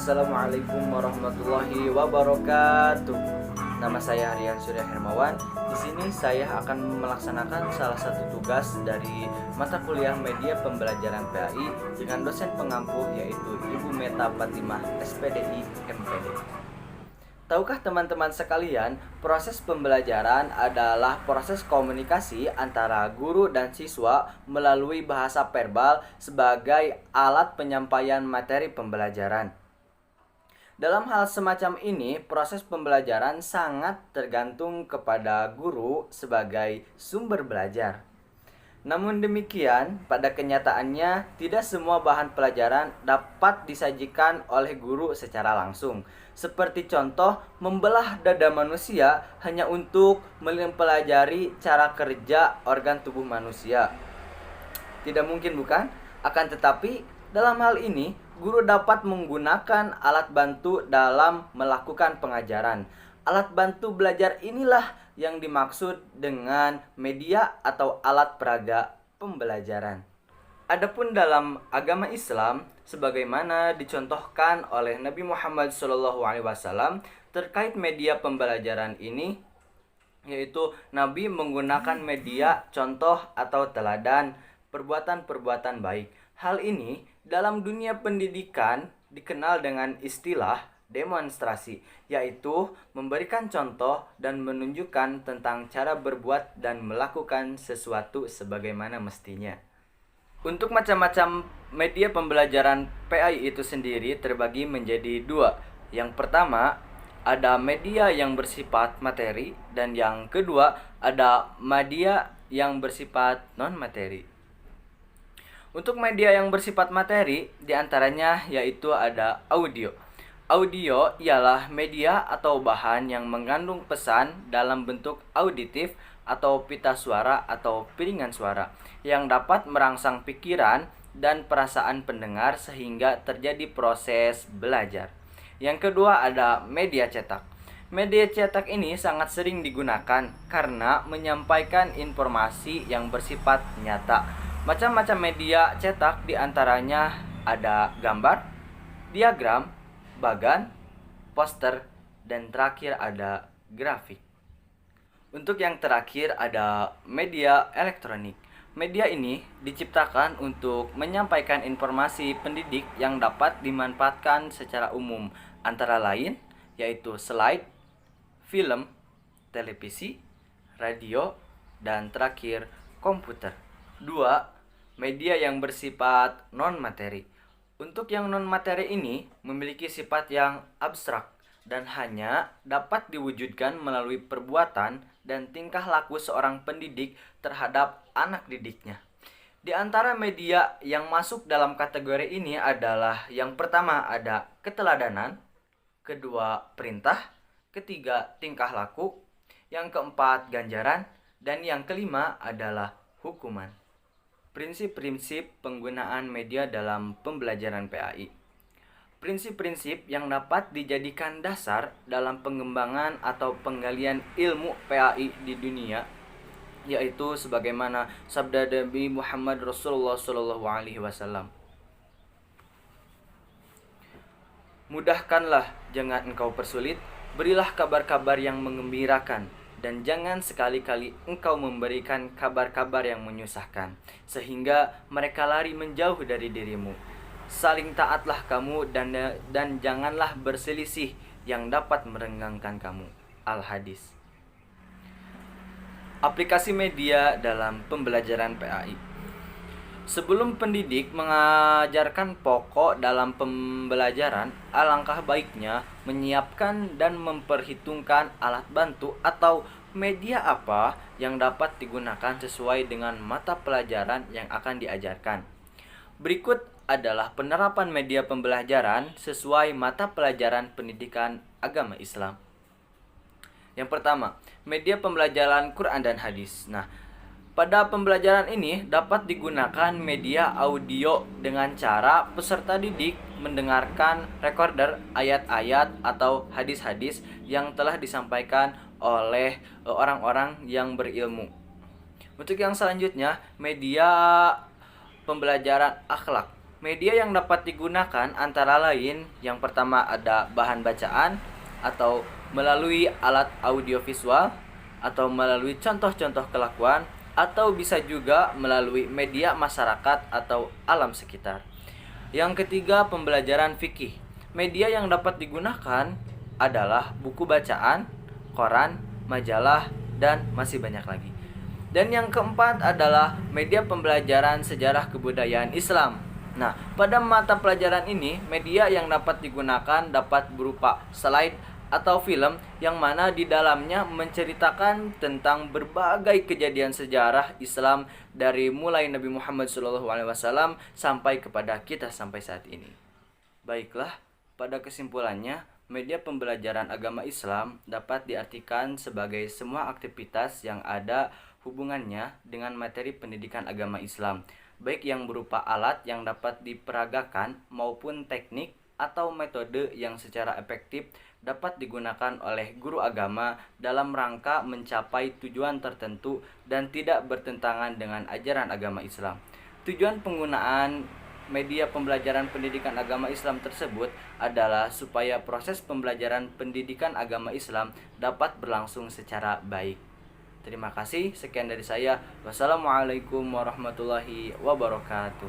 Assalamualaikum warahmatullahi wabarakatuh. Nama saya Rian Surya Hermawan. Di sini saya akan melaksanakan salah satu tugas dari mata kuliah Media Pembelajaran PAI dengan dosen pengampu yaitu Ibu Meta Fatimah SPDI MPD. Tahukah teman-teman sekalian, proses pembelajaran adalah proses komunikasi antara guru dan siswa melalui bahasa verbal sebagai alat penyampaian materi pembelajaran. Dalam hal semacam ini, proses pembelajaran sangat tergantung kepada guru sebagai sumber belajar. Namun demikian, pada kenyataannya tidak semua bahan pelajaran dapat disajikan oleh guru secara langsung. Seperti contoh, membelah dada manusia hanya untuk mempelajari cara kerja organ tubuh manusia. Tidak mungkin bukan? Akan tetapi, dalam hal ini, guru dapat menggunakan alat bantu dalam melakukan pengajaran. Alat bantu belajar inilah yang dimaksud dengan media atau alat peraga pembelajaran. Adapun dalam agama Islam, sebagaimana dicontohkan oleh Nabi Muhammad SAW terkait media pembelajaran ini, yaitu Nabi menggunakan media contoh atau teladan perbuatan-perbuatan baik. Hal ini dalam dunia pendidikan dikenal dengan istilah demonstrasi, yaitu memberikan contoh dan menunjukkan tentang cara berbuat dan melakukan sesuatu sebagaimana mestinya. Untuk macam-macam media pembelajaran PAI itu sendiri terbagi menjadi dua. Yang pertama, ada media yang bersifat materi, dan yang kedua, ada media yang bersifat non-materi. Untuk media yang bersifat materi, diantaranya yaitu ada audio. Audio ialah media atau bahan yang mengandung pesan dalam bentuk auditif atau pita suara atau piringan suara yang dapat merangsang pikiran dan perasaan pendengar sehingga terjadi proses belajar. Yang kedua ada media cetak. Media cetak ini sangat sering digunakan karena menyampaikan informasi yang bersifat nyata. Macam-macam media cetak diantaranya ada gambar, diagram, bagan, poster, dan terakhir ada grafik. Untuk yang terakhir ada media elektronik. Media ini diciptakan untuk menyampaikan informasi pendidik yang dapat dimanfaatkan secara umum, antara lain yaitu slide, film, televisi, radio, dan terakhir komputer. 2. Media yang bersifat non-materi. Untuk yang non-materi ini memiliki sifat yang abstrak dan hanya dapat diwujudkan melalui perbuatan dan tingkah laku seorang pendidik terhadap anak didiknya. Di antara media yang masuk dalam kategori ini adalah yang pertama ada keteladanan, kedua perintah, ketiga tingkah laku, yang keempat ganjaran, dan yang kelima adalah hukuman. Prinsip-prinsip penggunaan media dalam pembelajaran PAI. Prinsip-prinsip yang dapat dijadikan dasar dalam pengembangan atau penggalian ilmu PAI di dunia, yaitu sebagaimana sabda Nabi Muhammad Rasulullah SAW. Mudahkanlah, jangan engkau persulit, berilah kabar-kabar yang mengembirakan, dan jangan sekali-kali engkau memberikan kabar-kabar yang menyusahkan, sehingga mereka lari menjauh dari dirimu. Saling taatlah kamu dan janganlah berselisih yang dapat merenggangkan kamu. Al-Hadis. Aplikasi media dalam pembelajaran PAI. Sebelum pendidik mengajarkan pokok dalam pembelajaran, alangkah baiknya menyiapkan dan memperhitungkan alat bantu atau media apa yang dapat digunakan sesuai dengan mata pelajaran yang akan diajarkan. Berikut adalah penerapan media pembelajaran sesuai mata pelajaran pendidikan agama Islam. Yang pertama, media pembelajaran Quran dan Hadis. Pada pembelajaran ini dapat digunakan media audio dengan cara peserta didik mendengarkan recorder ayat-ayat atau hadis-hadis yang telah disampaikan oleh orang-orang yang berilmu. Untuk yang selanjutnya, media pembelajaran akhlak. Media yang dapat digunakan antara lain yang pertama ada bahan bacaan atau melalui alat audiovisual atau melalui contoh-contoh kelakuan atau bisa juga melalui media masyarakat atau alam sekitar. Yang ketiga, pembelajaran fikih. Media yang dapat digunakan adalah buku bacaan, koran, majalah, dan masih banyak lagi. Dan yang keempat adalah media pembelajaran sejarah kebudayaan Islam. Nah, pada mata pelajaran ini, media yang dapat digunakan dapat berupa slide atau film yang mana di dalamnya menceritakan tentang berbagai kejadian sejarah Islam dari mulai Nabi Muhammad SAW sampai kepada kita sampai saat ini. Baiklah, pada kesimpulannya, media pembelajaran agama Islam dapat diartikan sebagai semua aktivitas yang ada hubungannya dengan materi pendidikan agama Islam, baik yang berupa alat yang dapat diperagakan maupun teknik atau metode yang secara efektif dapat digunakan oleh guru agama dalam rangka mencapai tujuan tertentu dan tidak bertentangan dengan ajaran agama Islam. Tujuan penggunaan media pembelajaran pendidikan agama Islam tersebut adalah supaya proses pembelajaran pendidikan agama Islam dapat berlangsung secara baik. Terima kasih, sekian dari saya. Wassalamualaikum warahmatullahi wabarakatuh.